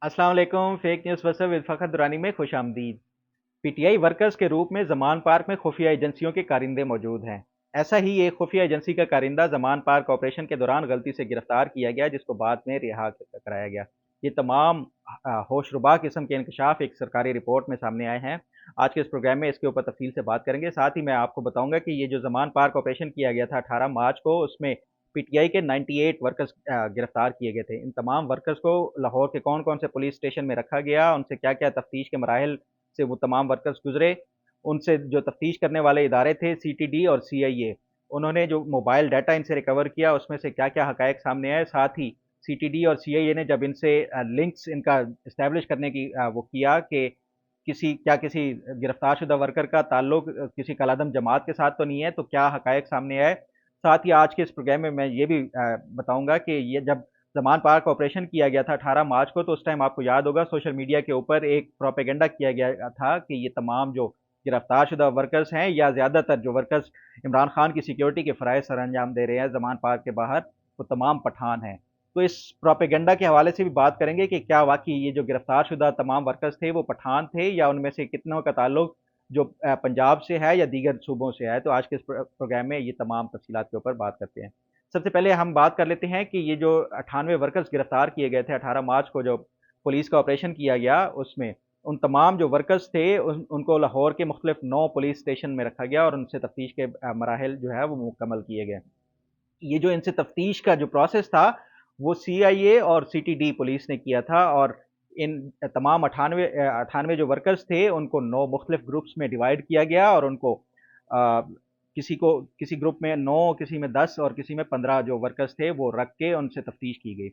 अस्सलाम वालेकुम। Fake news versus with Fakhar Durrani में खुश आमदीद। पीटीआई वर्कर्स के रूप में जमान पार्क में खुफिया एजेंसियों के कारिंदे मौजूद हैं। ऐसा ही एक खुफिया एजेंसी का कारिंदा जमान पार्क ऑपरेशन के दौरान गलती से गिरफ्तार किया गया, जिसको बाद में रिहा कराया गया। ये तमाम होशरुबा किस्म के इंकशाफ एक सरकारी रिपोर्ट में सामने आए हैं। आज के इस प्रोग्राम में इसके ऊपर तफसील से बात करेंगे। साथ ही मैं आपको बताऊंगा कि ये जो जमान पार्क ऑपरेशन किया गया था 18 मार्च को, उसमें पीटीआई के 98 वर्कर्स गिरफ्तार किए गए थे। इन तमाम वर्कर्स को लाहौर के कौन कौन से पुलिस स्टेशन में रखा गया, उनसे क्या क्या तफ्तीश के मराहल से वो तमाम वर्कर्स गुजरे, उनसे जो तफ्तीश करने वाले इदारे थे सीटीडी और सीआईए, उन्होंने जो मोबाइल डाटा इनसे रिकवर किया उसमें से क्या क्या हकायक सामने आए। साथ ही सीटीडी और सीआईए ने जब इनसे लिंक्स इनका इस्टेब्लिश करने की वो किया कि किसी गिरफ्तार शुदा वर्कर का ताल्लुक किसी कलादम जमात के साथ तो नहीं है, तो क्या हकायक सामने आए। साथ ही आज के इस प्रोग्राम में मैं ये भी बताऊंगा कि ये जब जमान पार्क ऑपरेशन किया गया था 18 मार्च को, तो उस टाइम आपको याद होगा सोशल मीडिया के ऊपर एक प्रोपेगेंडा किया गया था कि ये तमाम जो गिरफ्तार शुदा वर्कर्स हैं, या ज़्यादातर जो वर्कर्स इमरान खान की सिक्योरिटी के फ़राइज़ सर अंजाम दे रहे हैं जमान पार्क के बाहर, वो तमाम पठान हैं। तो इस प्रोपेगेंडा के हवाले से भी बात करेंगे कि क्या वाकई ये जो गिरफ्तार शुदा तमाम वर्कर्स थे वो पठान थे, या उनमें से कितनों का ताल्लुक जो पंजाब से है या दीगर सूबों से है। तो आज के इस प्रोग्राम में ये तमाम तफसीलात के ऊपर बात करते हैं। सबसे पहले हम बात कर लेते हैं कि ये जो 98 वर्कर्स गिरफ्तार किए गए थे 18 मार्च को, जो पुलिस का ऑपरेशन किया गया, उसमें उन तमाम जो वर्कर्स थे उनको लाहौर के मुख्तलिफ 9 पुलिस स्टेशन में रखा गया और उनसे तफ्तीश के मराहल जो है वो मुकम्मल किए गए। ये जो इनसे तफ्तीश का जो प्रोसेस था वो सीआईए और सीटीडी पुलिस ने किया था, और इन तमाम अठानवे अठानवे जो वर्कर्स थे उनको 9 मुख्तलिफ ग्रुप्स में डिवाइड किया गया, और उनको आ, किसी ग्रुप में 9, किसी में 10 और किसी में 15 जो वर्कर्स थे वो रख के उनसे तफ्तीश की गई।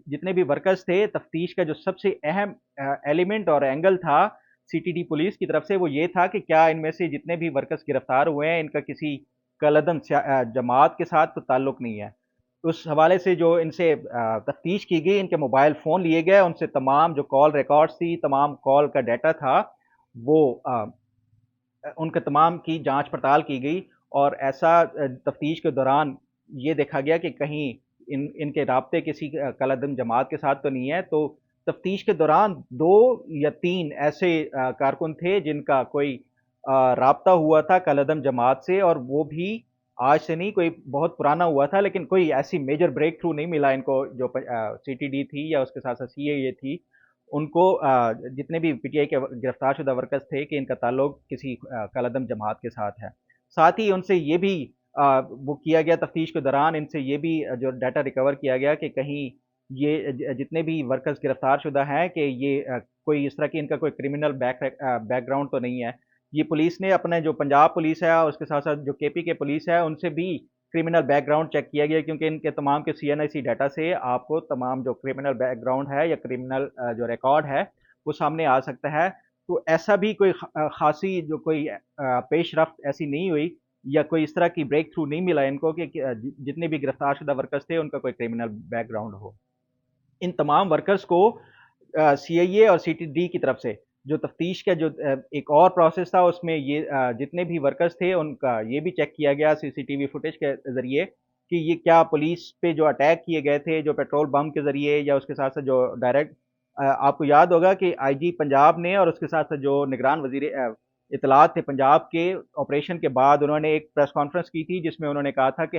जितने भी वर्कर्स थे, तफ्तीश का जो सबसे अहम एलिमेंट और एंगल था सीटीडी पुलिस की तरफ से, वो ये था कि क्या इनमें से जितने भी वर्कर्स गिरफ्तार हुए हैं इनका किसी कलदम जमात के साथ तो ताल्लुक नहीं है। उस हवाले से जो इनसे तफ्तीश की गई, इनके मोबाइल फ़ोन लिए गए, उनसे तमाम जो कॉल रिकॉर्ड्स थी, तमाम कॉल का डाटा था, वो उनके तमाम की जांच पड़ताल की गई। और ऐसा तफ्तीश के दौरान ये देखा गया कि कहीं इनके राब्ते किसी कलदम जमात के साथ तो नहीं है। तो तफ्तीश के दौरान 2 या 3 ऐसे कारकुन थे जिनका कोई राब्ता हुआ था कलदम जमात से, और वो भी आज से नहीं, कोई बहुत पुराना हुआ था, लेकिन कोई ऐसी मेजर ब्रेक थ्रू नहीं मिला इनको। जो सीटीडी थी या उसके साथ साथ सीएए थी, उनको जितने भी पीटीआई के गिरफ्तार शुदा वर्कर्स थे कि इनका ताल्लुक किसी कलदम जमात के साथ है। साथ ही उनसे ये भी वो किया गया तफ्तीश के दौरान, इनसे ये भी जो डाटा रिकवर किया गया कि कहीं ये जितने भी वर्कर्स गिरफ्तार शुदा हैं कि ये कोई इस तरह की इनका कोई क्रिमिनल बैकग्राउंड तो नहीं है। ये पुलिस ने अपने जो पंजाब पुलिस है और उसके साथ साथ जो केपी के पुलिस है उनसे भी क्रिमिनल बैकग्राउंड चेक किया गया, क्योंकि इनके तमाम के सीएनआईसी डाटा से आपको तमाम जो क्रिमिनल बैकग्राउंड है या क्रिमिनल जो रिकॉर्ड है वो सामने आ सकता है। तो ऐसा भी कोई खासी जो कोई पेशरफ्त ऐसी नहीं हुई, या कोई इस तरह की ब्रेक थ्रू नहीं मिला इनको कि जितने भी गिरफ्तार शुदा वर्कर्स थे उनका कोई क्रिमिनल बैकग्राउंड हो। इन तमाम वर्कर्स को सीआईए और सीटीडी की तरफ से जो तफ्तीश का जो एक और प्रोसेस था, उसमें ये जितने भी वर्कर्स थे उनका ये भी चेक किया गया सीसीटीवी फुटेज के ज़रिए कि ये क्या पुलिस पे जो अटैक किए गए थे, जो पेट्रोल बम के ज़रिए या उसके साथ साथ जो डायरेक्ट आपको याद होगा कि आईजी पंजाब ने और उसके साथ साथ जो निगरान वजीर इतलात थे पंजाब के, ऑपरेशन के बाद उन्होंने एक प्रेस कॉन्फ्रेंस की थी जिसमें उन्होंने कहा था कि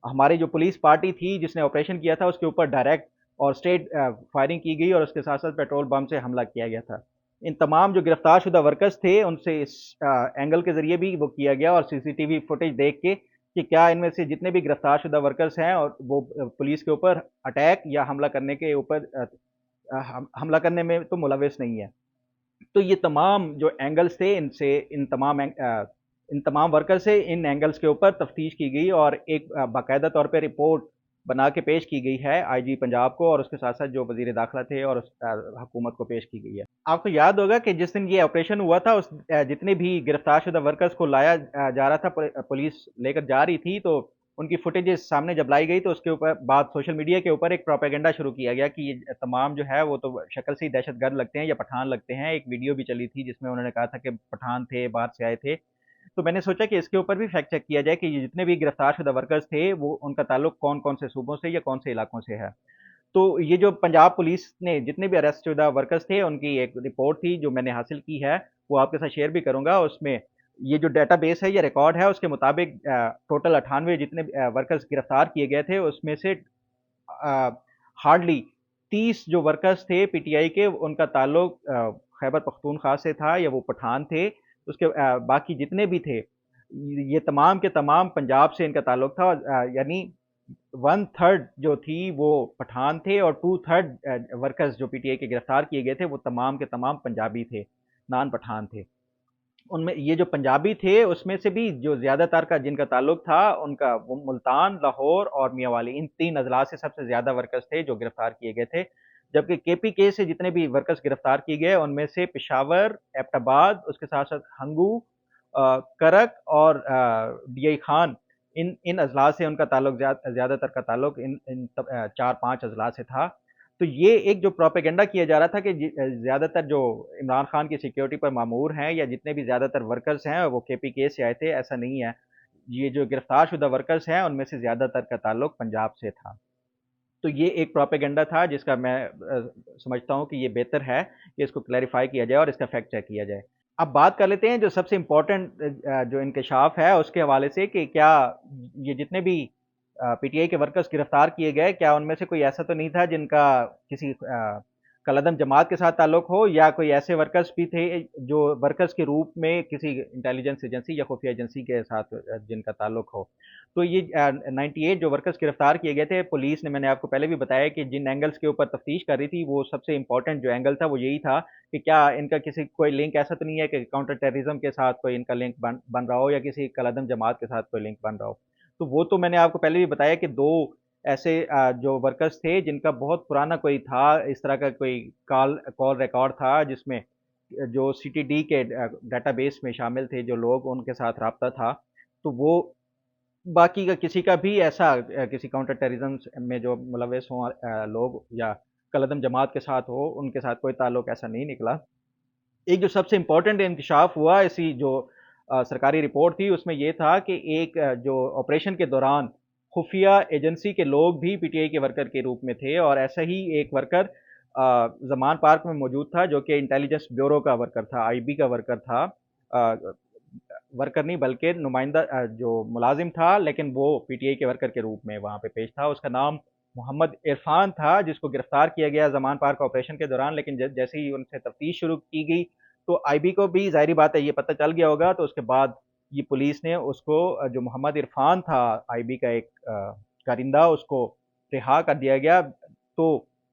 हमारी जो पुलिस पार्टी थी जिसने ऑपरेशन किया था उसके ऊपर डायरेक्ट और स्ट्रेट फायरिंग की गई और उसके साथ साथ पेट्रोल बम से हमला किया गया था। इन तमाम जो गिरफ्तार शुदा वर्कर्स थे उनसे इस एंगल के ज़रिए भी वो किया गया, और सीसीटीवी फुटेज देख के कि क्या इनमें से जितने भी गिरफ्तार शुदा वर्कर्स हैं और वो पुलिस के ऊपर अटैक या हमला करने के ऊपर हमला करने में तो मुलविस नहीं है। तो ये तमाम जो एंगल्स थे, इनसे इन तमाम वर्कर से इन एंगल्स के ऊपर तफ्तीश की गई और एक बाकायदा तौर पे रिपोर्ट बना के पेश की गई है आईजी पंजाब को, और उसके साथ साथ जो वजीर दाखिला थे और हुकूमत को पेश की गई है। आपको याद होगा कि जिस दिन ये ऑपरेशन हुआ था उस जितने भी गिरफ्तार शुदा वर्कर्स को लाया जा रहा था, पुलिस लेकर जा रही थी, तो उनकी फुटेजेस सामने जब लाई गई तो उसके ऊपर बाद सोशल मीडिया के ऊपर एक प्रोपेगेंडा शुरू किया गया कि ये तमाम जो है वो तो शक्ल से ही दहशतगर्द लगते हैं या पठान लगते हैं। एक वीडियो भी चली थी जिसमें उन्होंने कहा था कि पठान थे, बाहर से आए थे। तो मैंने सोचा कि इसके ऊपर भी फैक्ट चेक किया जाए कि ये जितने भी गिरफ्तार शुदा वर्कर्स थे वो उनका ताल्लुक कौन कौन से सूबों से या कौन से इलाकों से है। تو یہ جو پنجاب پولیس نے جتنے بھی اریسٹ شدہ ورکرز تھے ان کی ایک رپورٹ تھی جو میں نے حاصل کی ہے، وہ آپ کے ساتھ شیئر بھی کروں گا۔ اس میں یہ جو ڈیٹا بیس ہے، یہ ریکارڈ ہے، اس کے مطابق ٹوٹل 98 جتنے ورکرز گرفتار کیے گئے تھے، اس میں سے ہارڈلی 30 جو ورکرز تھے پی ٹی آئی کے، ان کا تعلق خیبر پختونخوا سے تھا یا وہ پٹھان تھے۔ اس کے باقی جتنے بھی تھے یہ تمام کے تمام پنجاب سے ان کا تعلق تھا، یعنی 1/3 جو تھی وہ پٹھان تھے اور 2/3 ورکرز جو پی ٹی آئی کے گرفتار کیے گئے تھے وہ تمام کے تمام پنجابی تھے، نان پٹھان تھے۔ ان میں یہ جو پنجابی تھے اس میں سے بھی جو زیادہ تر کا جن کا تعلق تھا ان کا وہ ملتان، لاہور اور میاں والی، ان 3 اضلاع سے سب سے زیادہ ورکرز تھے جو گرفتار کیے گئے تھے۔ جبکہ کے پی کے سے جتنے بھی ورکرز گرفتار کیے گئے ان میں سے پشاور، ایبٹ آباد، اس کے ساتھ ساتھ ہنگو، کرک اور ڈی آئی خان، ان اضلاع سے ان کا تعلق زیادہ تر کا تعلق ان 4-5 اضلاع سے تھا۔ تو یہ ایک جو پروپیگنڈا کیا جا رہا تھا کہ زیادہ تر جو عمران خان کی سیکیورٹی پر مامور ہیں یا جتنے بھی زیادہ تر ورکرز ہیں وہ کے پی کے سے آئے تھے، ایسا نہیں ہے۔ یہ جو گرفتار شدہ ورکرز ہیں ان میں سے زیادہ تر کا تعلق پنجاب سے تھا۔ تو یہ ایک پروپیگنڈا تھا جس کا میں سمجھتا ہوں کہ یہ بہتر ہے کہ اس کو کلیریفائی کیا جائے اور اس کا فیکٹ چیک کیا جائے۔ اب بات کر لیتے ہیں جو سب سے امپورٹنٹ جو انکشاف ہے اس کے حوالے سے کہ کیا یہ جتنے بھی پی ٹی آئی کے ورکرز گرفتار کیے گئے، کیا ان میں سے کوئی ایسا تو نہیں تھا جن کا کسی کالعدم جماعت کے ساتھ تعلق ہو، یا کوئی ایسے ورکرز بھی تھے جو ورکرز کے روپ میں کسی انٹیلیجنس ایجنسی یا خفیہ ایجنسی کے ساتھ جن کا تعلق ہو۔ تو یہ 98 جو ورکرز گرفتار کیے گئے تھے، پولیس نے، میں نے آپ کو پہلے بھی بتایا کہ جن اینگلز کے اوپر تفتیش کر رہی تھی وہ سب سے امپورٹنٹ جو اینگل تھا وہ یہی تھا کہ کیا ان کا کسی کوئی لنک ایسا تو نہیں ہے کہ کاؤنٹر ٹیررزم کے ساتھ کوئی ان کا لنک بن رہا ہو یا کسی کالعدم جماعت کے ساتھ کوئی لنک بن رہا ہو۔ تو وہ تو میں نے آپ کو پہلے بھی بتایا کہ 2 ایسے جو ورکرز تھے جن کا بہت پرانا کوئی تھا اس طرح کا کوئی کال ریکارڈ تھا جس میں جو سی ٹی ڈی کے ڈیٹا بیس میں شامل تھے جو لوگ، ان کے ساتھ رابطہ تھا۔ تو وہ باقی کا کسی کا بھی ایسا کسی کاؤنٹر ٹیررزم میں جو ملوث ہوں لوگ یا کالعدم جماعت کے ساتھ ہو، ان کے ساتھ کوئی تعلق ایسا نہیں نکلا۔ ایک جو سب سے امپورٹنٹ انکشاف ہوا اسی جو سرکاری رپورٹ تھی اس میں یہ تھا کہ ایک جو آپریشن کے دوران خفیہ ایجنسی کے لوگ بھی پی ٹی آئی کے ورکر کے روپ میں تھے، اور ایسا ہی ایک ورکر زمان پارک میں موجود تھا جو کہ انٹیلیجنس بیورو کا ورکر تھا، آئی بی کا ورکر تھا، ورکر نہیں بلکہ نمائندہ جو ملازم تھا، لیکن وہ پی ٹی آئی کے ورکر کے روپ میں وہاں پہ پیش تھا۔ اس کا نام محمد عرفان تھا جس کو گرفتار کیا گیا زمان پارک آپریشن کے دوران، لیکن جیسے ہی ان سے تفتیش شروع کی گئی تو آئی بی کو بھی ظاہری بات ہے یہ پتہ چل گیا ہوگا، تو اس کے بعد یہ پولیس نے اس کو جو محمد عرفان تھا آئی بی کا ایک کارندہ، اس کو رہا کر دیا گیا۔ تو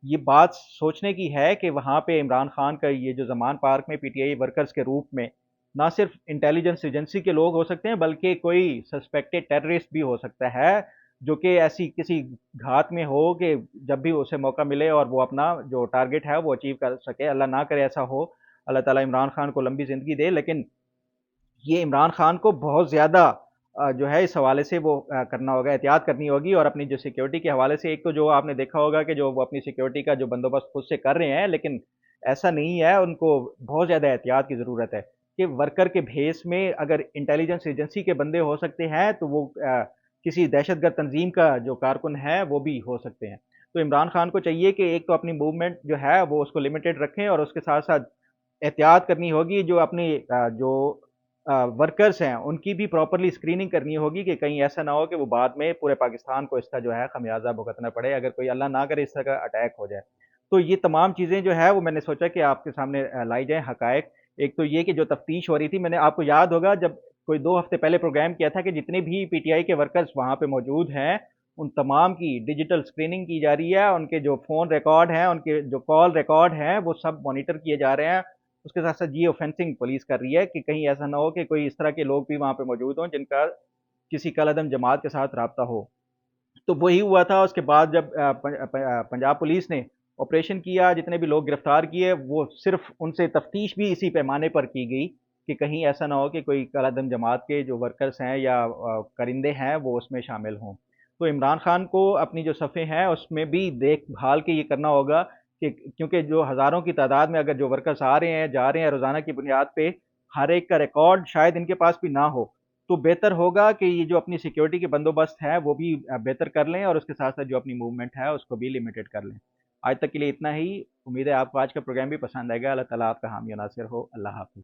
یہ بات سوچنے کی ہے کہ وہاں پہ عمران خان کا یہ جو زمان پارک میں پی ٹی آئی ورکرز کے روپ میں نہ صرف انٹیلیجنس ایجنسی کے لوگ ہو سکتے ہیں بلکہ کوئی سسپیکٹڈ ٹیررسٹ بھی ہو سکتا ہے جو کہ ایسی کسی گھات میں ہو کہ جب بھی اسے موقع ملے اور وہ اپنا جو ٹارگٹ ہے وہ اچیو کر سکے۔ اللہ نہ کرے ایسا ہو، اللہ تعالیٰ عمران خان کو لمبی زندگی دے، لیکن یہ عمران خان کو بہت زیادہ جو ہے اس حوالے سے وہ کرنا ہوگا، احتیاط کرنی ہوگی، اور اپنی جو سیکیورٹی کے حوالے سے ایک تو جو آپ نے دیکھا ہوگا کہ جو وہ اپنی سیکیورٹی کا جو بندوبست خود سے کر رہے ہیں، لیکن ایسا نہیں ہے، ان کو بہت زیادہ احتیاط کی ضرورت ہے کہ ورکر کے بھیس میں اگر انٹیلیجنس ایجنسی کے بندے ہو سکتے ہیں تو وہ کسی دہشت گرد تنظیم کا جو کارکن ہے وہ بھی ہو سکتے ہیں۔ تو عمران خان کو چاہیے کہ ایک تو اپنی موومنٹ جو ہے وہ اس کو لمیٹڈ رکھیں، اور اس کے ساتھ ساتھ احتیاط کرنی ہوگی، جو اپنی جو ورکرز ہیں ان کی بھی پراپرلی اسکریننگ کرنی ہوگی کہ کہیں ایسا نہ ہو کہ وہ بعد میں پورے پاکستان کو اس کا جو ہے خمیازہ بھگتنا پڑے اگر کوئی اللہ نہ کرے اس طرح کا اٹیک ہو جائے۔ تو یہ تمام چیزیں جو ہے وہ میں نے سوچا کہ آپ کے سامنے لائی جائیں حقائق۔ ایک تو یہ کہ جو تفتیش ہو رہی تھی، میں نے آپ کو یاد ہوگا جب کوئی 2 ہفتے پہلے پروگرام کیا تھا کہ جتنے بھی پی ٹی آئی کے ورکرز وہاں پہ موجود ہیں ان تمام کی ڈیجیٹل اسکریننگ کی جا رہی ہے، ان کے جو فون ریکارڈ ہیں، ان کے جو کال ریکارڈ ہیں وہ سب مانیٹر کیے جا رہے ہیں۔ اس کے ساتھ ساتھ جیو فینسنگ پولیس کر رہی ہے کہ کہیں ایسا نہ ہو کہ کوئی اس طرح کے لوگ بھی وہاں پہ موجود ہوں جن کا کسی کالعدم جماعت کے ساتھ رابطہ ہو۔ تو وہی ہوا تھا، اس کے بعد جب پنجاب پولیس نے آپریشن کیا، جتنے بھی لوگ گرفتار کیے وہ صرف ان سے تفتیش بھی اسی پیمانے پر کی گئی کہ کہیں ایسا نہ ہو کہ کوئی کالعدم جماعت کے جو ورکرز ہیں یا کرندے ہیں وہ اس میں شامل ہوں۔ تو عمران خان کو اپنی جو صفحے ہیں اس میں بھی دیکھ بھال کے یہ کرنا ہوگا کہ کیونکہ جو ہزاروں کی تعداد میں اگر جو ورکرز آ رہے ہیں جا رہے ہیں روزانہ کی بنیاد پہ، ہر ایک کا ریکارڈ شاید ان کے پاس بھی نہ ہو، تو بہتر ہوگا کہ یہ جو اپنی سیکیورٹی کے بندوبست ہے وہ بھی بہتر کر لیں، اور اس کے ساتھ ساتھ جو اپنی موومنٹ ہے اس کو بھی لمیٹڈ کر لیں۔ آج تک کے لیے اتنا ہی، امید ہے آپ کو آج کا پروگرام بھی پسند آئے گا۔ اللہ تعالیٰ آپ کا حامی و ناصر ہو۔ اللہ حافظ۔